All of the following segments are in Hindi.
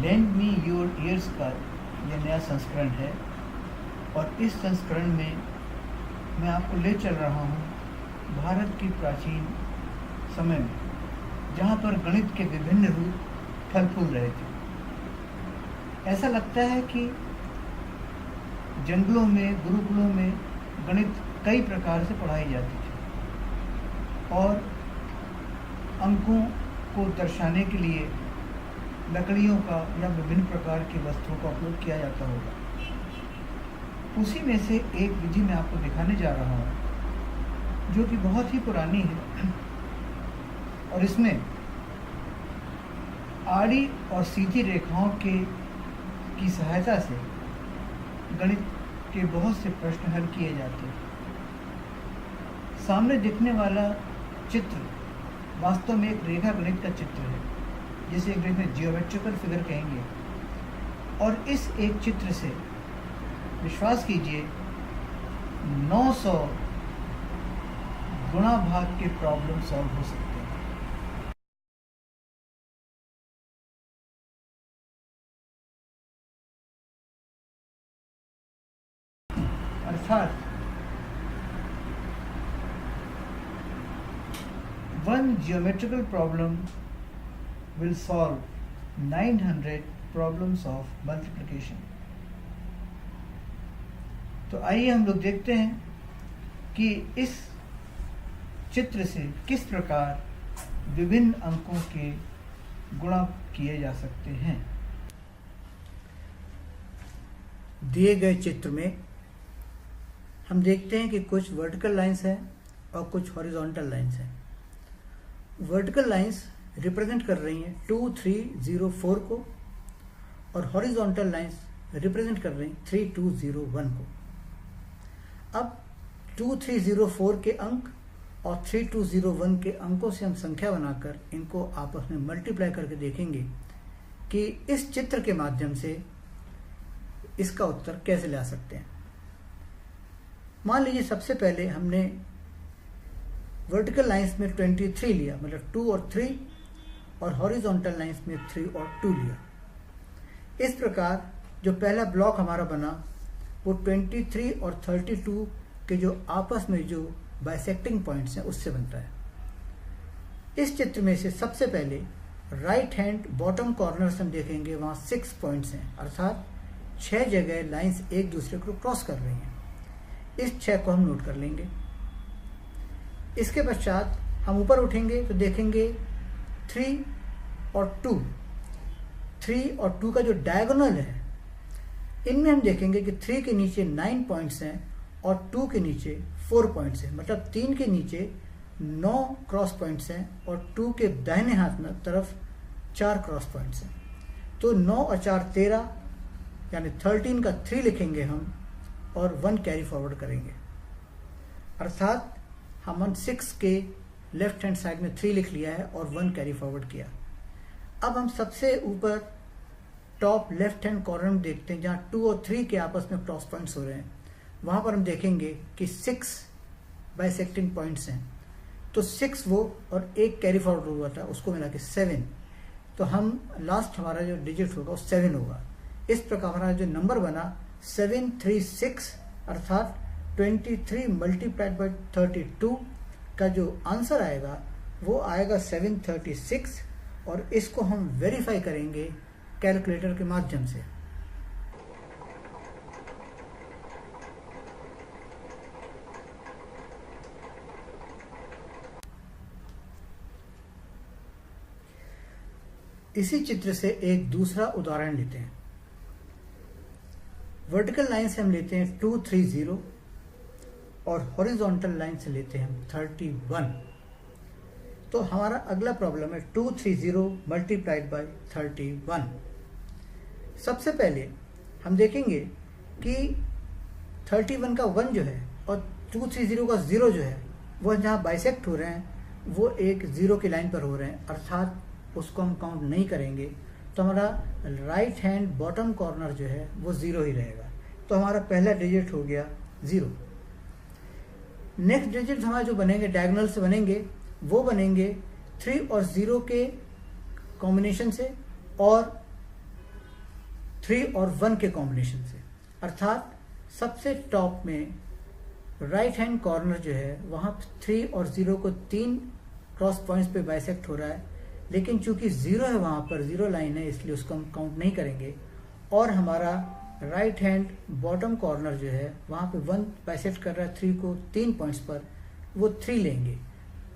लेंड मी योर ईयर्स का यह नया संस्करण है और इस संस्करण में मैं आपको ले चल रहा हूँ भारत की प्राचीन समय में, जहाँ पर गणित के विभिन्न रूप फल फूल रहे थे। ऐसा लगता है कि जंगलों में, गुरुकुलों में गणित कई प्रकार से पढ़ाई जाती थी और अंकों को दर्शाने के लिए लकड़ियों का या विभिन्न प्रकार की वस्तुओं का उपयोग किया जाता होगा। उसी में से एक विधि मैं आपको दिखाने जा रहा हूँ जो कि बहुत ही पुरानी है और इसमें आड़ी और सीधी रेखाओं की सहायता से गणित के बहुत से प्रश्न हल किए जाते हैं। सामने दिखने वाला चित्र वास्तव में एक रेखा गणित का चित्र है, जिसे अंग्रेजी में जियोमेट्रिकल फिगर कहेंगे। और इस एक चित्र से विश्वास कीजिए 900 गुणा भाग के प्रॉब्लम सॉल्व हो सकते हैं। अर्थात one geometrical problem will solve 900 problems of multiplication। तो आइए हम लोग देखते हैं कि इस चित्र से किस प्रकार विभिन्न अंकों के गुणा किए जा सकते हैं। दिए गए चित्र में हम देखते हैं कि कुछ वर्टिकल लाइंस हैं और कुछ हॉरिजॉन्टल लाइंस हैं। वर्टिकल लाइंस रिप्रेजेंट कर रही हैं 2, 3, 0, 4 को और हॉरिजॉन्टल लाइंस रिप्रेजेंट कर रही हैं 3, 2, 0, 1 को। अब 2, 3, 0, 4 के अंक और 3, 2, 0, 1 के अंकों से हम संख्या बनाकर इनको आपस में मल्टीप्लाई करके देखेंगे कि इस चित्र के माध्यम से इसका उत्तर कैसे ला सकते हैं। मान लीजिए सबसे पहले हमने वर्टिकल लाइंस में 23 लिया, मतलब 2 और 3, और हॉरिजॉन्टल लाइंस में 3 और 2 लिया। इस प्रकार जो पहला ब्लॉक हमारा बना वो 23 और 32 के जो आपस में जो बाइसेक्टिंग पॉइंट्स हैं उससे बनता है। इस चित्र में से सबसे पहले राइट हैंड बॉटम कॉर्नर से हम देखेंगे, वहाँ 6 पॉइंट्स हैं, अर्थात 6 जगह लाइंस एक दूसरे को क्रॉस कर रही हैं। इस 6 को हम नोट कर लेंगे। इसके पश्चात हम ऊपर उठेंगे तो देखेंगे 3 और 2, 3 और 2 का जो डायगोनल है, इनमें हम देखेंगे कि 3 के नीचे 9 पॉइंट्स हैं और 2 के नीचे 4 पॉइंट्स हैं, मतलब 3 के नीचे 9 क्रॉस पॉइंट्स हैं और 2 के दाहिने हाथ में तरफ 4 क्रॉस पॉइंट्स हैं। तो 9 और 4 13, यानी 13 का 3 लिखेंगे हम और 1 कैरी फॉरवर्ड करेंगे, अर्थात हम 6 के लेफ्ट हैंड साइड में 3 लिख लिया है और 1 कैरी फॉरवर्ड किया। अब हम सबसे ऊपर टॉप लेफ्ट हैंड कॉर्नर में देखते हैं, जहाँ 2 और 3 के आपस में क्रॉस पॉइंट्स हो रहे हैं। वहाँ पर हम देखेंगे कि 6 बाइसेक्टिंग पॉइंट्स हैं, तो 6 वो और 1 कैरी फॉरवर्ड हुआ था, उसको मिला के 7। तो हम लास्ट हमारा जो डिजिट होगा वो 7 होगा। इस प्रकार हमारा जो नंबर बना 736, अर्थात 23 मल्टीप्लाइड बाई 32 का जो आंसर आएगा वो आएगा 736, और इसको हम वेरीफाई करेंगे कैलकुलेटर के माध्यम से। इसी चित्र से एक दूसरा उदाहरण लेते हैं। वर्टिकल लाइन से हम लेते हैं 2, 3, 0 और हॉरिजॉन्टल लाइन से लेते हैं हम 31। तो हमारा अगला प्रॉब्लम है 2, 3, 0 मल्टीप्लाइड बाई 31। सबसे पहले हम देखेंगे कि 31 का 1 जो है और 2, 3, 0 का 0 जो है वह जहाँ बाइसेक्ट हो रहे हैं वो एक 0 की लाइन पर हो रहे हैं, अर्थात उसको हम काउंट नहीं करेंगे। तो हमारा राइट हैंड बॉटम कॉर्नर जो है वो 0 ही रहेगा। तो हमारा पहला डिजिट हो गया 0। नेक्स्ट डिजिट हमारे जो बनेंगे डायगोनल से बनेंगे वो बनेंगे 3 और 0 के कॉम्बिनेशन से और 3 और 1 के कॉम्बिनेशन से। अर्थात सबसे टॉप में राइट हैंड कॉर्नर जो है वहाँ 3 और 0 को 3 क्रॉस पॉइंट्स पे बाइसेक्ट हो रहा है, लेकिन चूंकि 0 है वहाँ पर, 0 लाइन है, इसलिए उसको हम काउंट नहीं करेंगे। और हमारा राइट हैंड बॉटम कॉर्नर जो है वहाँ पे 1 बाइसेक्ट कर रहा है 3 को 3 पॉइंट्स पर, वो 3 लेंगे।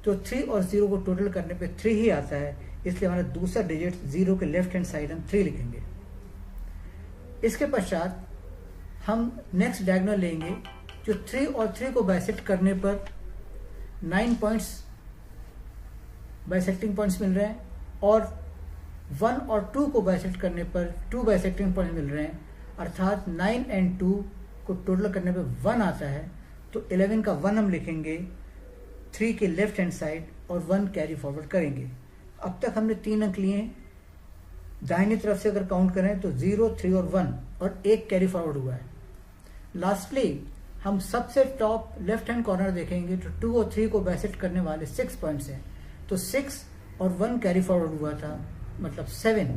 तो 3 और 0 को टोटल करने पे 3 ही आता है, इसलिए हमारा दूसरा डिजिट 0 के लेफ्ट हैंड साइड हम 3 लिखेंगे। इसके पश्चात हम नेक्स्ट डायगोनल लेंगे जो 3 और 3 को बाइसेक्ट करने पर 9 पॉइंट्स बाइसेक्टिंग पॉइंट्स मिल रहे हैं, और 1 और 2 को बाइसेक्ट करने पर 2 बाइसेक्टिंग पॉइंट्स मिल रहे हैं। अर्थात 9 एंड 2 को टोटल करने पर 1 आता है, तो 11 का 1 हम लिखेंगे 3 के लेफ्ट हैंड साइड और 1 कैरी फॉरवर्ड करेंगे। अब तक हमने 3 अंक लिए, दाहिनी तरफ से अगर काउंट करें तो 0, 3 और 1 और 1 कैरी फॉरवर्ड हुआ है। लास्टली हम सबसे टॉप लेफ्ट हैंड कॉर्नर देखेंगे तो 2 और 3 को बाइसेक्ट करने वाले 6 पॉइंट्स हैं, तो 6 और 1 कैरी फॉरवर्ड हुआ था, मतलब 7,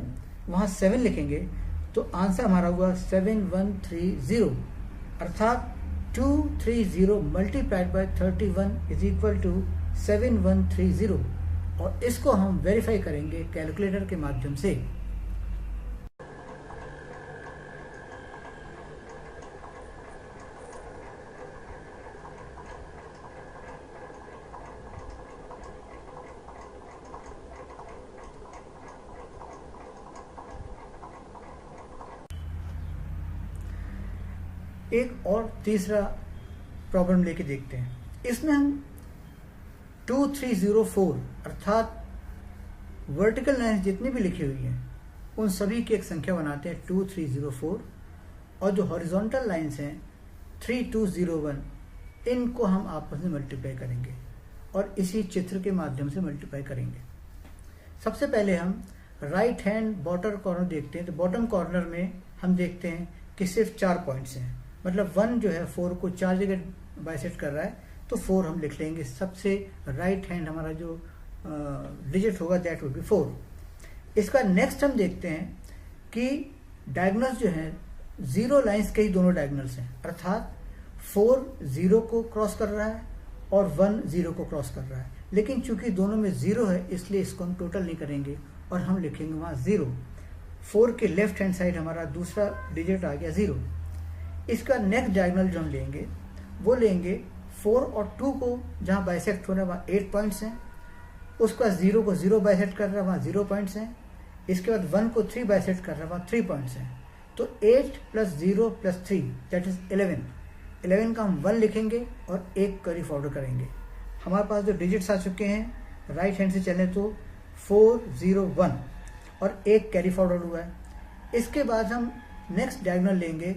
वहाँ 7 लिखेंगे। तो आंसर हमारा हुआ 7130, अर्थात 230 multiplied by 31 is equal to 7130, और इसको हम वेरीफाई करेंगे कैलकुलेटर के माध्यम से। एक और तीसरा प्रॉब्लम लेके देखते हैं। इसमें हम 2304 अर्थात वर्टिकल लाइन्स जितनी भी लिखी हुई हैं उन सभी की एक संख्या बनाते हैं 2304, और जो हॉरिजॉन्टल लाइन्स हैं 3201, इनको हम आपस में मल्टीप्लाई करेंगे और इसी चित्र के माध्यम से मल्टीप्लाई करेंगे। सबसे पहले हम राइट हैंड बॉटम कॉर्नर देखते हैं। तो बॉटम कॉर्नर में हम देखते हैं कि सिर्फ 4 पॉइंट्स हैं, मतलब 1 जो है 4 को 4 जगह बाइसेक्ट कर रहा है, तो 4 हम लिख लेंगे। सबसे राइट हैंड हमारा जो डिजिट होगा दैट विल बी 4। इसका नेक्स्ट हम देखते हैं कि डायगोनल्स जो हैं 0 लाइंस के ही दोनों डायगोनल्स हैं, अर्थात 4 0 को क्रॉस कर रहा है और 1 0 को क्रॉस कर रहा है, लेकिन चूंकि दोनों में 0 है इसलिए इसको हम टोटल नहीं करेंगे और हम लिखेंगे वहाँ 0। 4 के लेफ्ट हैंड साइड हमारा दूसरा डिजिट आ गया 0। इसका नेक्स्ट डायगोनल जो हम लेंगे वो लेंगे 4 और 2 को जहाँ बाइसेक्ट हो रहा है वहाँ 8 पॉइंट्स हैं, उसका 0 को 0 बाइसेक्ट कर रहा है वहाँ 0 पॉइंट्स हैं, इसके बाद 1 को 3 बाइसेक्ट कर रहा है वहाँ 3 पॉइंट्स हैं। तो 8 + 0 + 3 दैट इज 11। 11 का हम 1 लिखेंगे और 1 कैरी फॉरवर्ड करेंगे। हमारे पास जो डिजिट्स आ चुके हैं राइट हैंड से चले तो 4 0 1 और 1 कैरी फॉरवर्ड हुआ है। इसके बाद हम नेक्स्ट डायगोनल लेंगे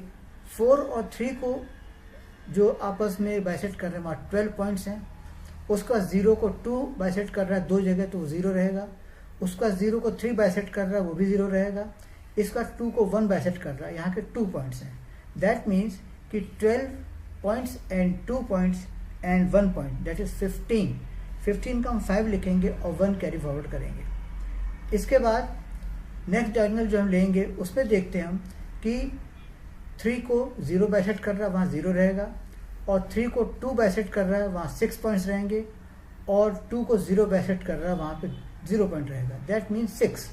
4 और 3 को जो आपस में बाइसेक्ट कर रहे हैं वहाँ 12 पॉइंट्स हैं, उसका 0 को 2 बाइसेक्ट कर रहा है 2 जगह तो वो 0 रहेगा, उसका 0 को 3 बाइसेक्ट कर रहा है वो भी 0 रहेगा, इसका 2 को 1 बाइसेक्ट कर रहा है, यहाँ के 2 पॉइंट्स हैं। दैट मीन्स कि 12 points and 2 points and 1 point that is 15। 15 का हम 5 लिखेंगे और 1 कैरी फॉरवर्ड करेंगे। इसके बाद नेक्स्ट डायगोनल जो हम लेंगे उसमें देखते हैं हम कि 3 को 0 बाइसेक्ट कर रहा है वहाँ 0 रहेगा, और 3 को 2 बाइसेक्ट कर रहा है वहाँ 6 पॉइंट्स रहेंगे, और 2 को 0 बाइसेक्ट कर रहा है वहाँ पे 0 पॉइंट रहेगा, दैट मीन्स 6।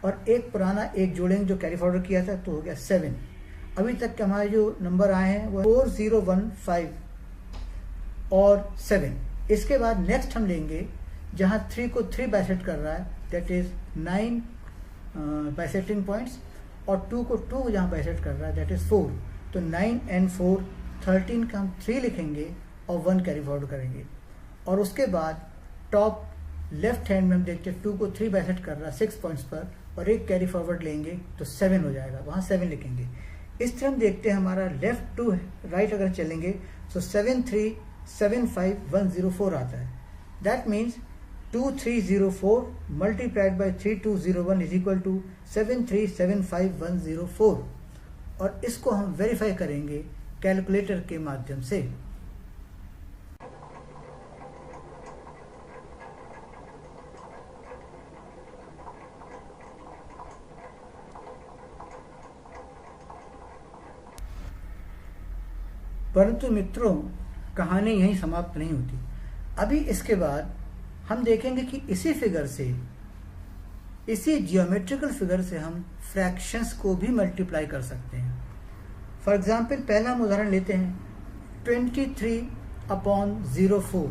और एक पुराना एक जोड़ेंगे जो कैरी फॉरवर्ड किया था तो हो गया 7। अभी तक के हमारे जो नंबर आए हैं वो 4 0 1 5 और 7। इसके बाद नेक्स्ट हम लेंगे जहाँ 3 को 3 बाइसेक्ट कर रहा है दैट इज 9 बाइसेक्टिंग पॉइंट्स, और 2 को 2 जहाँ बाइसेक्ट कर रहा है दैट इज 4। तो 9 एंड 4 13 का हम 3 लिखेंगे और 1 कैरी फॉरवर्ड करेंगे। और उसके बाद टॉप लेफ्ट हैंड में हम देखते हैं 2 को 3 बाइसेक्ट कर रहा है 6 पॉइंट्स पर और 1 कैरी फॉरवर्ड लेंगे तो 7 हो जाएगा, वहाँ 7 लिखेंगे। इस तरह हम देखते हैं हमारा लेफ्ट टू राइट अगर चलेंगे तो 7 3 7 5 1 0 4 आता है। That means 2304 multiplied by 3201 is equal to 7375104, और इसको हम वेरीफाई करेंगे कैलकुलेटर के माध्यम से। परंतु मित्रों, कहानी यहीं समाप्त नहीं होती। अभी इसके बाद हम देखेंगे कि इसी फिगर से, इसी जियोमेट्रिकल फिगर से हम फ्रैक्शंस को भी मल्टीप्लाई कर सकते हैं। फॉर एग्जाम्पल, पहला हम उदाहरण लेते हैं 23/04,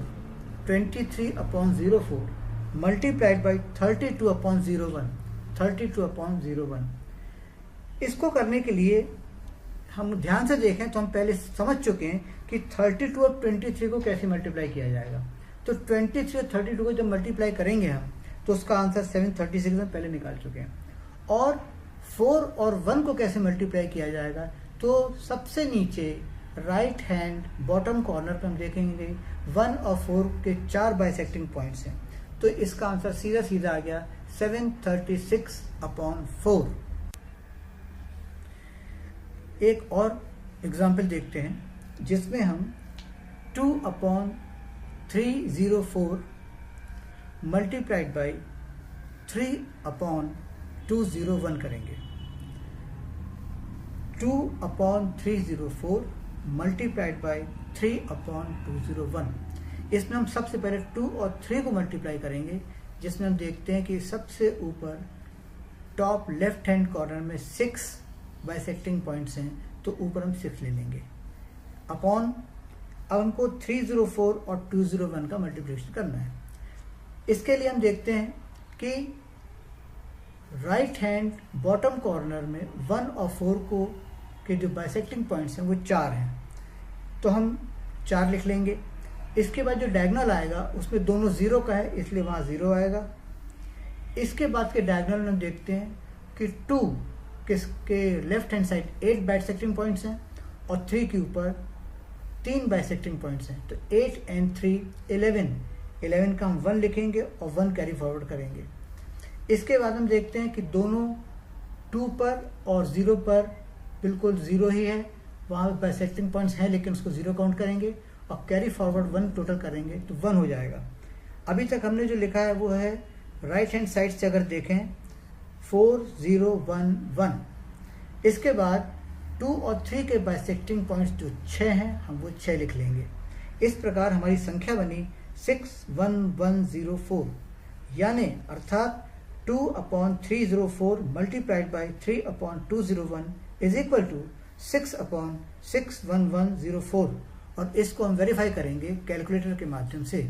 23/04 मल्टीप्लाइड बाई 32/01, 32/01। इसको करने के लिए हम ध्यान से देखें तो हम पहले समझ चुके हैं कि 32 और 23 को कैसे मल्टीप्लाई किया जाएगा। तो 23 और 32 को जब मल्टीप्लाई करेंगे हम, तो उसका आंसर 736 में पहले निकाल चुके हैं। और 4 और 1 को कैसे मल्टीप्लाई किया जाएगा, तो सबसे नीचे राइट हैंड बॉटम कॉर्नर पर हम देखेंगे 1 और 4 के 4 बाइसेक्टिंग पॉइंट्स हैं। तो इसका आंसर सीधा सीधा आ गया 736/4। एक और एग्जाम्पल देखते हैं जिसमें हम 2/304 मल्टीप्लाइड बाई 3/201 करेंगे। 2/304 मल्टीप्लाइड बाई 3/201। इसमें हम सबसे पहले 2 और 3 को मल्टीप्लाई करेंगे, जिसमें हम देखते हैं कि सबसे ऊपर टॉप लेफ्ट हैंड कॉर्नर में 6 बाइसेक्टिंग पॉइंट्स हैं, तो ऊपर हम 6 ले लेंगे अपॉन, अब हमको 304 और 201 का मल्टीप्लिकेशन करना है। इसके लिए हम देखते हैं कि राइट हैंड बॉटम कॉर्नर में 1 और 4 को के जो बाइसेक्टिंग पॉइंट्स हैं वो 4 हैं, तो हम 4 लिख लेंगे। इसके बाद जो डायगोनल आएगा उसमें दोनों 0 का है, इसलिए वहाँ 0 आएगा। इसके बाद के डायगोनल में हम देखते हैं कि 2 के left hand side 8 bisecting points हैं और 3 के ऊपर 3 बाइसेक्टिंग पॉइंट्स हैं, तो 8 and 3 11 का हम 1 लिखेंगे और 1 कैरी फॉरवर्ड करेंगे। इसके बाद हम देखते हैं कि दोनों 2 पर और 0 पर बिल्कुल 0 ही है, वहाँ बाइसेक्टिंग पॉइंट्स हैं लेकिन उसको 0 काउंट करेंगे और कैरी फॉरवर्ड 1 टोटल करेंगे तो 1 हो जाएगा। अभी तक हमने जो लिखा है वो है राइट हैंड साइड से अगर देखें 4 0 1 1। इसके बाद 2 और 3 के बाइसेक्टिंग पॉइंट्स जो 6 हैं हम वो 6 लिख लेंगे। इस प्रकार हमारी संख्या बनी 61104, यानी अर्थात 2/304 multiplied by 3/201 is equal to 6/61104। और इसको हम वेरीफाई करेंगे कैलकुलेटर के माध्यम से।